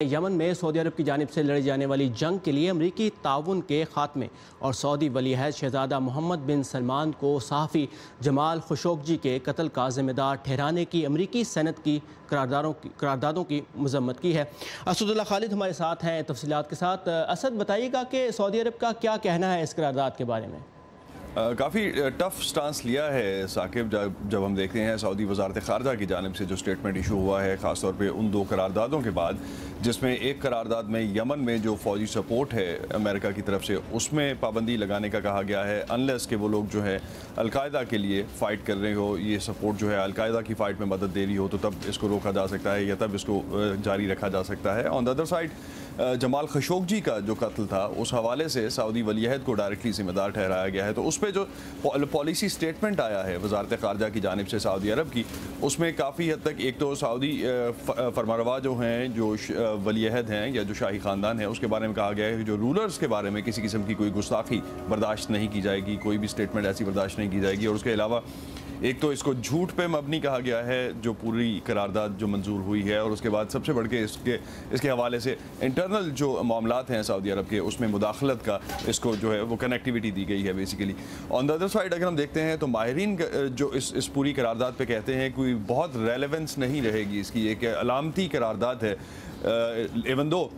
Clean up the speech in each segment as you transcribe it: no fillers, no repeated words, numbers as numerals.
Yemen में Saudi अरब की जानिब से लड़ी जाने वाली जंग के लिए अमरीकी ताउन के खात्मे और सऊदी वलीअहद शहजादा मोहम्मद बिन सलमान को सहाफ़ी जमाल खशोगी के कत्ल का जिम्मेदार ठहराने की अमरीकी सेनेट की करारदादों की मजम्मत की है। असदुल्ला खालिद हमारे साथ हैं तफसीलात के साथ। असद, बताइएगा कि सऊदी अरब का क्या कहना है इस करारदाद के बारे में? काफ़ी टफ स्टांस लिया है साकिब। जब हम देखते हैं सऊदी वजारत ख़ारजा की जानिब से जो स्टेटमेंट इशू हुआ है, ख़ासतौर पे उन दो करारदादों के बाद, जिसमें एक करारदाद में यमन में जो फ़ौजी सपोर्ट है अमेरिका की तरफ से उसमें पाबंदी लगाने का कहा गया है, अनलेस के वो लोग जो है अलकायदा के लिए फ़ाइट कर रहे हो, ये सपोर्ट जो है अलकायदा की फ़ाइट में मदद दे रही हो, तो तब इसको रोका जा सकता है या तब इसको जारी रखा जा सकता है। On the other side Jamal Khashoggi का जो कत्ल था उस हवाले से सऊदी वलीअहद को डायरेक्टली जिम्मेदार ठहराया गया है। तो उस पर जो पॉलिसी स्टेटमेंट आया है वजारत ख़ारजा की जानिब से सऊदी अरब की, उसमें काफ़ी हद तक एक तो सऊदी फरमारवा जो हैं, जो वलीअहद हैं या जो शाही ख़ानदान है, उसके बारे में कहा गया है कि जो रूलर्स के बारे में किसी किस्म की कोई गुस्ताखी बर्दाश्त नहीं की जाएगी, कोई भी स्टेटमेंट ऐसी बर्दाश्त नहीं की जाएगी। और उसके अलावा एक तो इसको झूठ पे मबनी कहा गया है जो पूरी करारदाद जो मंजूर हुई है, और उसके बाद सबसे बढ़ के इसके हवाले से इंटरनल जो मामलात हैं सऊदी अरब के, उसमें मुदाखलत का इसको जो है वो कनेक्टिविटी दी गई है basically. On the other side अगर हम देखते हैं तो माहिरीन जो इस पूरी करारदाद पे कहते हैं कोई बहुत रेलेवेंस नहीं रहेगी इसकी, एक अलामती करारदाद है। इवन दो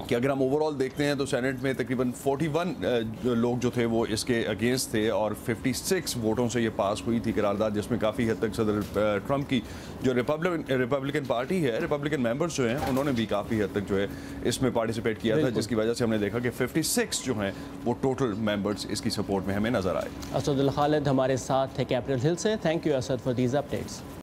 कि अगर हम ओवरऑल देखते हैं तो सेनेट में तकरीबन 41 लोग जो थे वो इसके अगेंस्ट थे और 56 वोटों से ये पास हुई थी करारदाद, जिसमें काफ़ी हद तक सदर ट्रंप की जो रिपब्लिकन पार्टी है, रिपब्लिकन मेंबर्स जो हैं, उन्होंने भी काफ़ी हद तक जो है इसमें पार्टिसिपेट किया था, जिसकी वजह से हमने देखा कि 56 जो हैं वो टोटल मेंबर्स इसकी सपोर्ट में हमें नजर आए। असदुल्ला खालिद हमारे साथ थे कैपिटल हिल से। Thank you Asad for these updates.